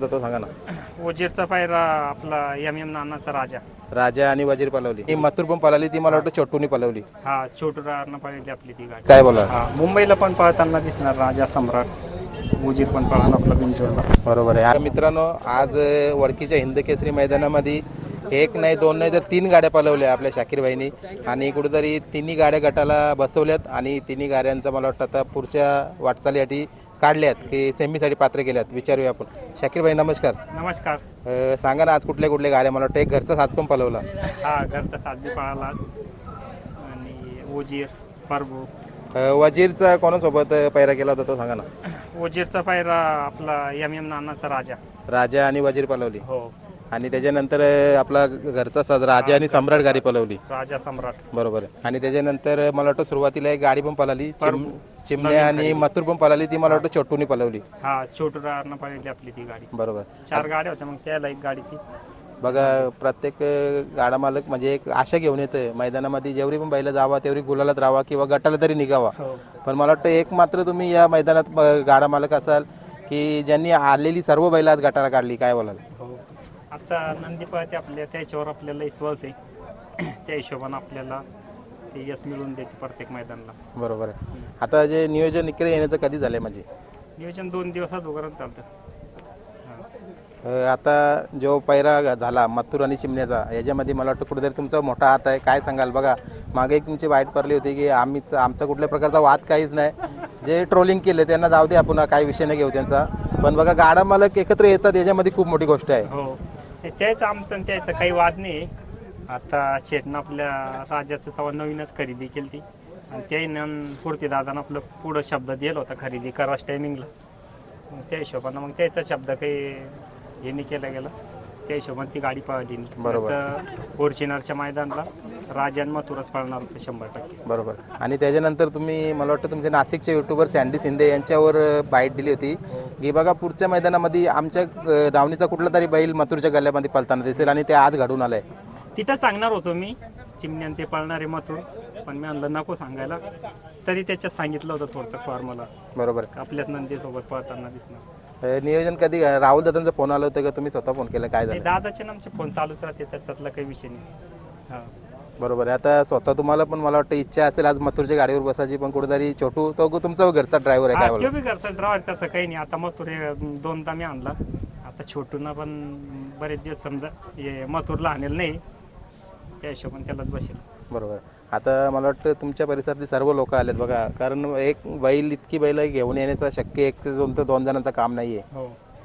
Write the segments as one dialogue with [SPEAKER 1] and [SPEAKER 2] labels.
[SPEAKER 1] तो सांगा ना.
[SPEAKER 2] वजीरचा पायरा आपला एम नानाचा राजा.
[SPEAKER 1] राजा आणि वजीर पलवली ही मथुर पण पळाली ती मला वाटतं छोटूनी पलवली.
[SPEAKER 2] हा छोटूरानं पळली आपली ती गाडी.
[SPEAKER 1] काय बोला.
[SPEAKER 2] हा मुंबईला पण पळताना दिसणार राजा सम्राट. वजीर पण पळाला आपला बिंजोडला.
[SPEAKER 1] बरोबर आहे मित्रांनो. आज वडकीच्या हिंद केसरी मैदानामध्ये एक नाही दोन नाही तर 3 गाड्या पळवल्या आपल्या शाकीर भाईनी आणि कुठेतरी तिन्ही गाड्या गटाला बसवल्यात आणि तिन्ही गाड्यांचा मला वाटतं आता पुढच्या वाटचालीसाठी काढल्यात की सेमीसाठी पात्र केल्यात. विचारूया आपण. शाकीर भाई नमस्कार.
[SPEAKER 2] नमस्कार.
[SPEAKER 1] सांगा ना आज कुठल्या कुठल्या गाड्या. मला वाटतं एक घरचा साथ पण पळवला.
[SPEAKER 2] हा घरचा साथी पळाला आणि वजीर परभू.
[SPEAKER 1] वजीरचा कोणासोबत पैरा केला होता तो सांगा ना.
[SPEAKER 2] वजीरचा पायरा आपला एम नानाचा राजा.
[SPEAKER 1] राजा आणि वजीर पळवली.
[SPEAKER 2] हो
[SPEAKER 1] आणि त्याच्यानंतर आपला घरचा साज राजा आणि सम्राट गाडी पळवली.
[SPEAKER 2] राजा सम्राट
[SPEAKER 1] बरोबर आहे. आणि त्याच्यानंतर मला वाटतं सुरुवातीला एक गाडी पण पळाली चिमण्या आणि मथुर पण पळाली ती मला वाटतं छोटूनी पळवली.
[SPEAKER 2] हा छोटूरानं पळली आपली ती गाडी.
[SPEAKER 1] बरोबर.
[SPEAKER 2] 4 गाड्या होत्या मग त्याला एक गाडी ती.
[SPEAKER 1] बघा प्रत्येक गाडा मालक म्हणजे एक आशा घेऊन येतोय मैदानामध्ये जेवढी पण बैला जावा तेवढी गुलालात राहावा किंवा गटाला तरी निघावा. पण मला वाटतं एक मात्र तुम्ही या मैदानात गाडा मालक असाल की ज्यांनी आलेली सर्व बैला आज गटाला काढली. काय बोलाल.
[SPEAKER 2] आता नंदी पळते आपल्या त्याच्यावर आपल्याला विश्वास आहे. त्या हिशोबाने आपल्याला ते यश मिळून देते प्रत्येक मैदानाला.
[SPEAKER 1] बरोबर आहे. आता जे नियोजन इकडे येण्याचं कधी झालंय म्हणजे
[SPEAKER 2] नियोजन 2 दिवसात वगैरे चालतं.
[SPEAKER 1] आता जो पैरा झाला मथुर आणि चिमण्याचा याच्यामध्ये मला वाटतं कुठेतरी तुमचा मोठा हात आहे. काय सांगाल. बघा मागे एक तुमची वाईट पडली होती की आमचा कुठल्या प्रकारचा वाद काहीच नाही. जे ट्रोलिंग केले त्यांना जाऊ दे आपण काही विषय नाही घेऊ त्यांचा. पण बघा गाडा मालक एकत्र येतात याच्यामध्ये खूप मोठी गोष्ट आहे.
[SPEAKER 2] हो त्याचं आमचं आणि त्याचं काही वाद नाही. आता शेटनं आपल्या राजाचं तेव्हा नवीनच खरेदी केली ती आणि त्यानं पुढते दादानं आपलं पुढं शब्द दिला होता खरेदी कराच टायमिंगला. मग त्या हिशोबानं मग त्याचा शब्द काही हे नाही केला गेला. त्या हिशोबाने ती गाडी पळाली.
[SPEAKER 1] बरोबर.
[SPEAKER 2] फॉर्च्युनरच्या मैदानाला राजा आणि मथुरच पळणार होते 100%.
[SPEAKER 1] बरोबर. आणि त्याच्यानंतर तुम्ही मला वाटतं तुमचे नाशिकचे युट्यूबर सँडी शिंदे यांच्यावर बाईट दिली होती की बघा पुढच्या मैदानामध्ये आमच्या धावणीचा कुठला तरी बैल मथुरच्या गल्ल्यामध्ये पळताना दिसेल आणि ते आज घडून आलंय.
[SPEAKER 2] तिथं सांगणार होतो मी चिमण्यान ते पळणारे मथुर पण मी म्हणलं नको सांगायला. तरी त्याच्यात सांगितलं होतं थोडंसं फॉर्मला.
[SPEAKER 1] बरोबर.
[SPEAKER 2] आपल्याच नंदीसोबत पळताना दिसणार.
[SPEAKER 1] नियोजन कधी राहुल दादांचा फोन आला होता का तुम्ही स्वतः फोन केला. काय झालं.
[SPEAKER 2] दादाचे आमचे फोन चालूच राहते त्याच्यातला काही विषय नाही. हा
[SPEAKER 1] बरोबर आहे. आता स्वतः तुम्हाला पण मला वाटतं इच्छा असेल आज मथुरच्या गाडीवर बसायची पण कुठेतरी छोटू तो तुमचा घरचा ड्रायव्हर आहे. काय
[SPEAKER 2] तो बी घरचा ड्रायव्हर तसं काही नाही. आता मथुर 2दा मी आणला. आता छोटूना पण बरेच दिवस समजा हे मथुरला आणेल नाही त्या हिशोबाने त्यालाच बसेल.
[SPEAKER 1] बरोबर. आता मला वाटतं तुमच्या परिसरातली सर्व लोक आलेत बघा. कारण एक बैल इतकी बैल घेऊन येण्याचं शक्य एक ते दोन जणांचं काम नाहीये.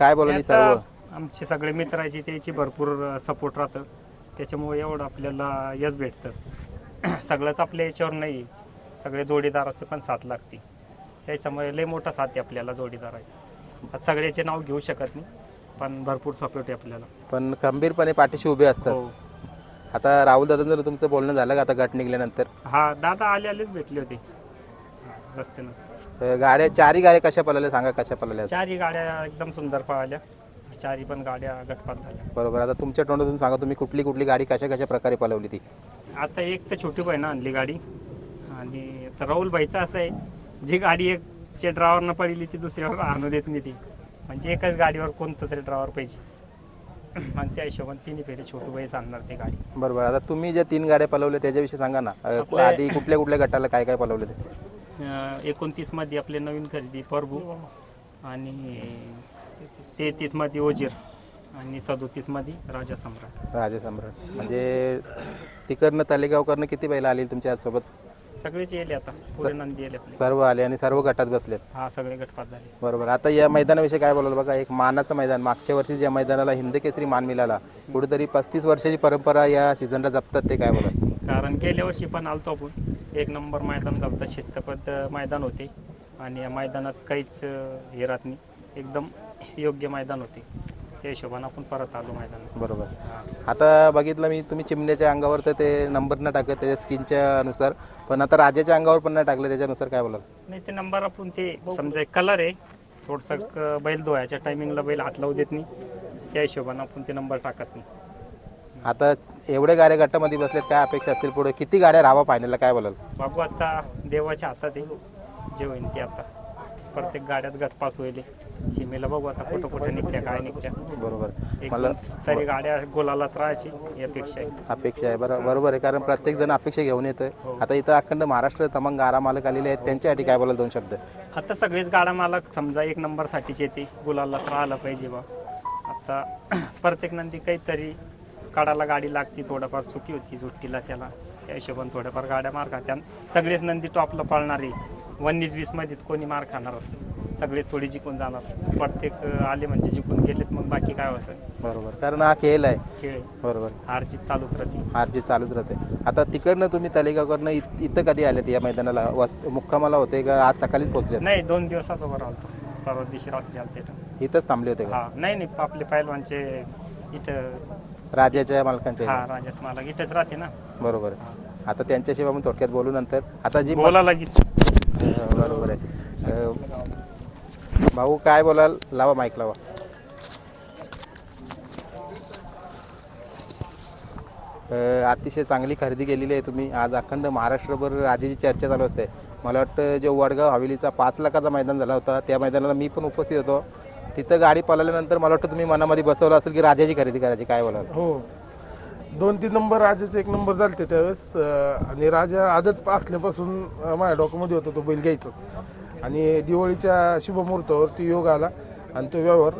[SPEAKER 1] काय बोलाली सर्व
[SPEAKER 2] आमचे सगळे मित्राची त्याची भरपूर सपोर्ट राहतं त्याच्यामुळे एवढं आपल्याला यश भेटतं. सगळंच आपल्या याच्यावर नाही. सगळे जोडीदाराचं पण साथ लागते त्याच्यामुळे लय मोठा साथ आहे आपल्याला जोडीदाराचा. सगळ्याचे नाव घेऊ शकत नाही पण भरपूर सपोर्ट आहे आपल्याला.
[SPEAKER 1] पण खंबीरपणे पाठीशी उभे असतात. आता राहुल दादा तुमचं बोलणं झालं का आता गट निघल्यानंतर.
[SPEAKER 2] हा दादा आलेच भेटले होते रस्त्यानंच.
[SPEAKER 1] गाड्या 4ही गाड्या कशा पळाल्या सांगा. कशा पळाल्या.
[SPEAKER 2] 4ही गाड्या एकदम सुंदर पळाल्या. 4ही पण गाड्या गटपात झाल्या.
[SPEAKER 1] बरोबर. आता तुमच्या तोंडातून सांगा तुम्ही कुठली कुठली गाडी कशा प्रकारे पळवली ती.
[SPEAKER 2] आता एक तर छोटी भाईनं आणली गाडी आणि तर राहुल भाईचं असं आहे जी गाडी एक ड्रायव्हरनं पडली ती दुसऱ्यावर आणू देत नाही ती. म्हणजे एकच गाडीवर कोणतं तरी ड्रायव्हर पाहिजे आणि त्या हिशोबाने 3 फेरे छोटू बाई आणणार ती गाडी.
[SPEAKER 1] बरोबर. आता तुम्ही ज्या 3 गाड्या पळवल्या त्याच्याविषयी सांगा ना. आधी कुठल्या कुठल्या गटाला काय काय पळवले ते.
[SPEAKER 2] 29 मध्ये आपले नवीन खरेदी परभू आणि 33 मध्ये ओजीर आणि 37 मध्ये राजा सम्राट.
[SPEAKER 1] राजा सम्राट म्हणजे तिकडनं तालेगावकडनं किती बैल आली तुमच्या सोबत.
[SPEAKER 2] सगळेच येले आता पुढे नंदी येले
[SPEAKER 1] सर्व आले आणि सर्व गटात बसलेत.
[SPEAKER 2] हा सगळे गटपात झाले.
[SPEAKER 1] बरोबर. आता या मैदानाविषयी काय बोलाल. बघा एक मानाचं मैदान. मागच्या वर्षी ज्या मैदानाला हिंद केसरी मान मिळाला कुठेतरी 35 वर्षाची परंपरा या सीझनला जपतात ते काय बोलाल.
[SPEAKER 2] कारण गेल्या वर्षी पण आलतो आपण. 1 नंबर मैदान झालं. शिस्तबद्ध मैदान होते आणि या मैदानात काहीच हे राहत नाही. एकदम योग्य मैदान होते त्या हिशोबाने आपण परत आलो मैदानात.
[SPEAKER 1] बरोबर. आता बघितलं मी तुम्ही चिमण्याच्या अंगावर तर ते नंबर न टाकत त्याच्या स्किनच्या अनुसार पण आता राजाच्या अंगावर पण नाही टाकलं त्याच्यानुसार काय बोलाल.
[SPEAKER 2] नाही ते नंबर आपण ते समजा कलर आहे थोडंसं बैल धुवायच्या टायमिंगला बैल हात लावू देत नाही त्या हिशोबाने आपण ते नंबर टाकत नाही.
[SPEAKER 1] आता एवढे गाड्या गटामध्ये बसलेत काय अपेक्षा असतील पुढे किती गाड्या राहावा फायनलला काय बोलाल.
[SPEAKER 2] बघू आता देवाच्या हातात आहे जे होईल ते आता. प्रत्येक गाड्यात गटपास होईल सीमेला बघू आता कुठं कुठं निघत्या काय निघत्या
[SPEAKER 1] बरोबर
[SPEAKER 2] एक
[SPEAKER 1] मला
[SPEAKER 2] तरी गाड्या गोलालाच राहायची ही अपेक्षा आहे.
[SPEAKER 1] अपेक्षा आहे बरोबर आहे कारण प्रत्येक जण अपेक्षा घेऊन येतोय आता इथं अखंड महाराष्ट्र तमाम गारा मालक आलेले आहेत त्यांच्यासाठी काय बोलाल 2 शब्द
[SPEAKER 2] आता सगळेच गाडा मालक समजा 1 नंबरसाठीच येते गुलाला राहिला पाहिजे बा आता प्रत्येक नंदी काहीतरी काढायला गाडी लागती थोडंफार चुकी होती सुट्टीला त्याला त्या हिशोबाने थोड्याफार गाड्या मार खात्या सगळेच नंदी टॉपला पळणारे 19-20 मध्ये कोणी मार खाणारच सगळे थोडी जिंकून जाणार प्रत्येक आले म्हणजे जिंकून गेलेत मग बाकी काय होतं
[SPEAKER 1] बरोबर कारण हा खेळ आहे
[SPEAKER 2] खेळ
[SPEAKER 1] बरोबर
[SPEAKER 2] हारजीत चालूच राहते
[SPEAKER 1] हारजीत चालूच राहते आता तिकडनं तुम्ही तलेगावकडनं इथं कधी आलेत या मैदानाला मुक्कामाला होते का आज सकाळीच पोहोचले
[SPEAKER 2] नाही 2 दिवसात उभं राहतो परवा दिवशी रात्री आलते
[SPEAKER 1] इथंच थांबले होते का
[SPEAKER 2] हा नाही आपले पहिलवानचे इथं
[SPEAKER 1] राजाच्या मालकांच्या
[SPEAKER 2] हा राजेश मालक इथंच राहते ना
[SPEAKER 1] बरोबर आता त्यांच्याशिवाय आपण थोडक्यात बोलू नंतर आता जी
[SPEAKER 2] बोलायला
[SPEAKER 1] बरोबर आहे भाऊ काय बोलाल लावा माईक लावा अतिशय चांगली खरेदी केलेली आहे तुम्ही आज अखंड महाराष्ट्रभर राजाची चर्चा चालू असते मला वाटतं जो वडगाव हवेलीचा 5 लाखाचा मैदान झाला होता त्या मैदानाला मी पण उपस्थित होतो तिथं गाडी पळाल्यानंतर मला वाटतं तुम्ही मनामध्ये बसवलं असेल की राजाची खरेदी करायची काय बोलाल
[SPEAKER 3] हो 2-3 नंबर राजाचे 1 नंबर झालते त्यावेळेस आणि राजा आदत असल्यापासून माझ्या डोक्यामध्ये होता तो बैल घ्यायचाच आणि दिवाळीच्या शुभमुहूर्तावरती योग आला आणि तो व्यवहार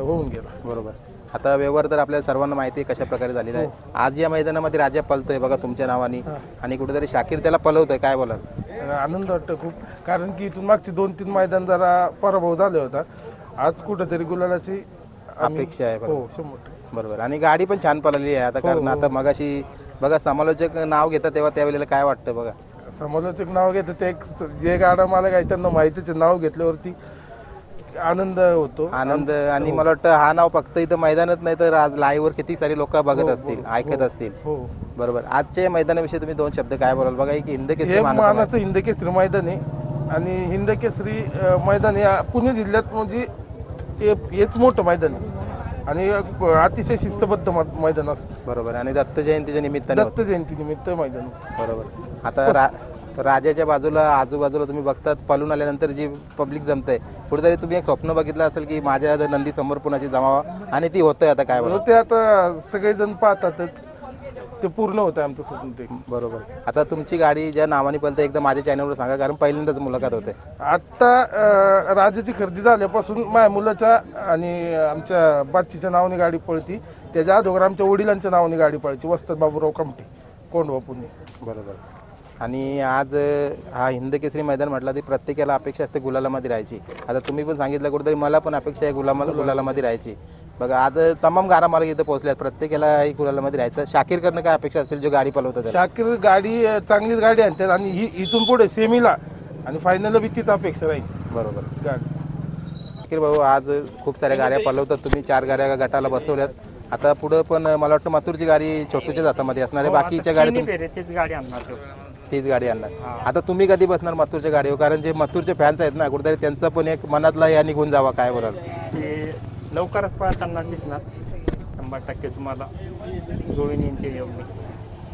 [SPEAKER 3] होऊन गेला.
[SPEAKER 1] बरोबर आता व्यवहार तर आपल्याला सर्वांना माहिती आहे कशा प्रकारे झालेला आहे आज या मैदानामध्ये राजा पळतोय बघा तुमच्या नावाने आणि कुठेतरी शाकीर त्याला पळवतोय काय बोलाल
[SPEAKER 3] आनंद वाटतो खूप कारण की इथून मागचे 2-3 मैदान जरा पराभव झाले होता आज कुठेतरी गुलालाची
[SPEAKER 1] अपेक्षा आहे
[SPEAKER 3] हो 100%.
[SPEAKER 1] बरोबर आणि गाडी पण छान पळाली आहे आता कारण आता मगाशी बघा समालोचक नाव घेतात तेव्हा त्यावेळेला काय वाटतं बघा
[SPEAKER 3] समालोचक नाव घेतं ते जे गाडा मालक आहे त्यांना माहितीच नाव घेतल्यावरती आनंद होतो
[SPEAKER 1] आनंद आणि मला वाटतं हा नाव फक्त इथं मैदानात नाही तर आज लाईव्हवर किती सारी लोक बघत असतील ऐकत असतील
[SPEAKER 3] हो
[SPEAKER 1] बरोबर आजच्या मैदानाविषयी तुम्ही 2 शब्द काय बोलाल बघा एक हिंद केसरी
[SPEAKER 3] हे मानाचं हिंदकेसरी मैदान आहे आणि हिंदकेसरी मैदान हे पुणे जिल्ह्यात म्हणजे हेच मोठं मैदान आहे आणि अतिशय शिस्तबद्ध मैदान असतं
[SPEAKER 1] बरोबर आणि दत्त जयंतीच्या निमित्ताने
[SPEAKER 3] दत्त जयंती निमित्त मैदान
[SPEAKER 1] बरोबर आता राजाच्या बाजूला आजूबाजूला तुम्ही बघतात पळून आल्यानंतर जी पब्लिक जमते कुठेतरी तुम्ही एक स्वप्न बघितलं असेल की माझ्या नंदी समोर कुणाची जमावा आणि ती होतंय आता काय बोला
[SPEAKER 3] ते आता सगळेजण पाहतातच ते पूर्ण होतं आमचं स्वप्न ते
[SPEAKER 1] बरोबर आता तुमची गाडी ज्या नावाने पळते एकदा माझ्या चॅनलवर सांगा कारण पहिल्यांदाच मुलाखत होते
[SPEAKER 3] आत्ता राजाची खरेदी झाल्यापासून माझ्या मुलाच्या आणि आमच्या बाच्चीच्या नावाने गाडी पळती त्याच्या अगोदर आमच्या वडिलांच्या नावाने गाडी पळायची वस्तात बाबूराव कामटे कोंडवा पुणे
[SPEAKER 1] बरोबर आणि आज हा हिंद केसरी मैदान म्हटलं ती प्रत्येकाला अपेक्षा असते गुलालामध्ये राहायची आता तुम्ही पण सांगितलं कुठेतरी मला पण अपेक्षा आहे गुलालामध्ये राहायची बघा आज तमाम गारा मालक इथं पोहोचल्यात प्रत्येकाला ही गुलालामध्ये राहायचं शाकीरकडनं काय अपेक्षा असतील जो गाडी पळवतात
[SPEAKER 3] शाकीर गाडी चांगलीच गाडी आणतात आणि ही इथून पुढे सेमीला आणि फायनलला बी तीच अपेक्षा राहील
[SPEAKER 1] बरोबर
[SPEAKER 3] गाडी
[SPEAKER 1] शाकीर भाऊ आज खूप साऱ्या गाड्या पळवतात तुम्ही 4 गाड्या गटाला बसवल्यात आता पुढं पण मला वाटतं मथुरची गाडी छोटूच्या हातामध्ये असणार आहे बाकीच्या गाड्या
[SPEAKER 2] तीच गाडी आणणार तो.
[SPEAKER 1] तीच गाडी आणणार आता तुम्ही कधी बसणार मथुरच्या गाडीवर कारण जे मथुरचे फॅन्स आहेत ना कुठेतरी त्यांचा पण एक मनातला या निघून जावा काय बोलाल
[SPEAKER 2] ते लवकरच पळताना दिसणार 100% तुम्हाला जोडून येईन ते येऊन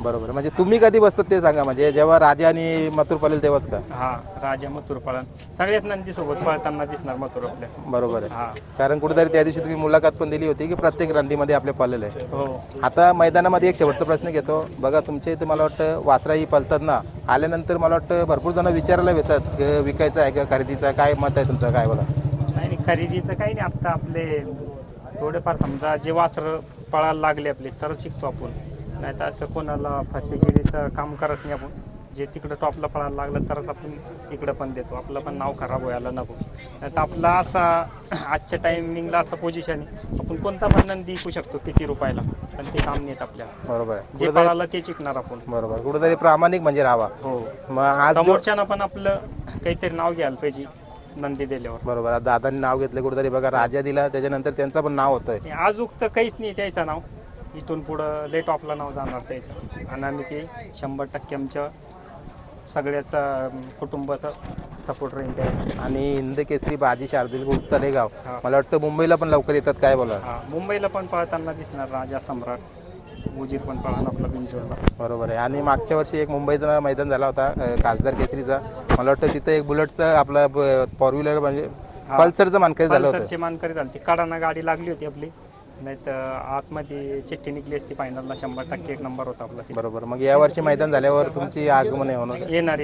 [SPEAKER 1] बरोबर म्हणजे तुम्ही कधी बसतात ते सांगा म्हणजे जेव्हा राजा आणि मथुर पळेल तेव्हाच का
[SPEAKER 2] हा राजा मथुर पळण सगळ्याच नंदी सोबत पळताना दिसणार मथुर आपल्या
[SPEAKER 1] बरोबर आहे
[SPEAKER 2] हा
[SPEAKER 1] कारण कुठेतरी त्या दिवशी तुम्ही मुलाखत पण दिली होती की प्रत्येक नंदीमध्ये आपले पळलेले आहे
[SPEAKER 2] हो
[SPEAKER 1] आता मैदानामध्ये एक शेवटचा प्रश्न घेतो बघा तुमच्या इथे मला वाटतं वासराही पळतात ना आल्यानंतर मला वाटतं भरपूर जण विचारायला येतात विकायचं आहे का खरेदीचा काय मत आहे तुमचं काय बोला
[SPEAKER 2] नाही खरेदीचं काही नाही आता आपले थोडेफार समजा जे वासर पळायला लागले आपले तर शिकतो आपण नाही तर असं कोणाला फसवेगिरीचं काम करत नाही आपण जे तिकडं टॉपला पळायला लागलं तरच आपण इकडं पण देतो आपलं पण नाव खराब व्हायला नको नाही तर आपला असा आजच्या टायमिंगला असं पोझिशन आहे आपण कोणता पण नंदी विकू शकतो किती रुपयाला पण ते काम नाहीत आपल्याला
[SPEAKER 1] बरोबर आहे
[SPEAKER 2] जे पळाला ते शिकणार आपण
[SPEAKER 1] बरोबर कुठेतरी प्रामाणिक म्हणजे राहावा
[SPEAKER 2] हो
[SPEAKER 1] मग आज
[SPEAKER 2] समोरच्यानं पण आपलं काहीतरी नाव घ्यायला पाहिजे नंदी दिल्यावर
[SPEAKER 1] बरोबर आता दादांनी नाव घेतलं कुठेतरी बघा राजा दिला त्याच्यानंतर त्यांचं पण नाव होतंय
[SPEAKER 2] अजून तर काहीच नाही त्याचं नाव इथून पुढं लेट ऑफला नाव जाणार त्याचं आणि आम्ही ते 100% आमच्या सगळ्याचा कुटुंबाचा सपोर्ट राहील
[SPEAKER 1] आणि हिंद केसरी बाजी शार्दूल तलेगाव मला वाटतं मुंबईला पण लवकर येतात काय बोला
[SPEAKER 2] हा मुंबईला पण पळताना दिसणार राजा सम्राट उजीर पण पळाला आपला बिंजोडला.
[SPEAKER 1] बरोबर आहे. आणि मागच्या वर्षी एक मुंबईचा मैदान झाला होता खासदार केसरीचा, मला वाटतं तिथं एक बुलेटचं आपला फोर व्हीलर म्हणजे पल्सरचं मानकरी झालं होतं.
[SPEAKER 2] पल्सरची मानकरी झाली ती, कडाना गाडी लागली होती आपली, नाही तर आतमध्ये चिठ्ठी निघली असती फायनलला. 100% एक नंबर होता आपला.
[SPEAKER 1] बरोबर. मग या वर्षी मैदान झाल्यावर तुमची आगमन होणार?
[SPEAKER 2] येणार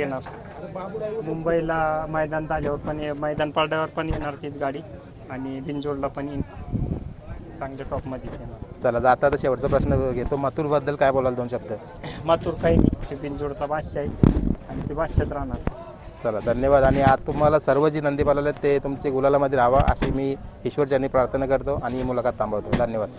[SPEAKER 2] मुंबईला मैदान झाल्यावर पण मैदान पडल्यावर पण येणार तीच गाडी, आणि बिंजोडला पण येईन, चांगल्या टॉपमध्ये येणार.
[SPEAKER 1] चला, जाता तर शेवटचा प्रश्न घेतो. मथुरबद्दल काय बोलाल 2 शब्द?
[SPEAKER 2] मातूर काही नाही, बिंजोडचा बादशाह आहे आणि ते बादशाहच राहणार.
[SPEAKER 1] चला, धन्यवाद. आणि आज तुम्हाला सर्व जी नंदी पाळवले ते तुमचे गुलालामध्ये राहावा अशी मी ईश्वरचरणी प्रार्थना करतो आणि ही मुलाखत थांबवतो. धन्यवाद.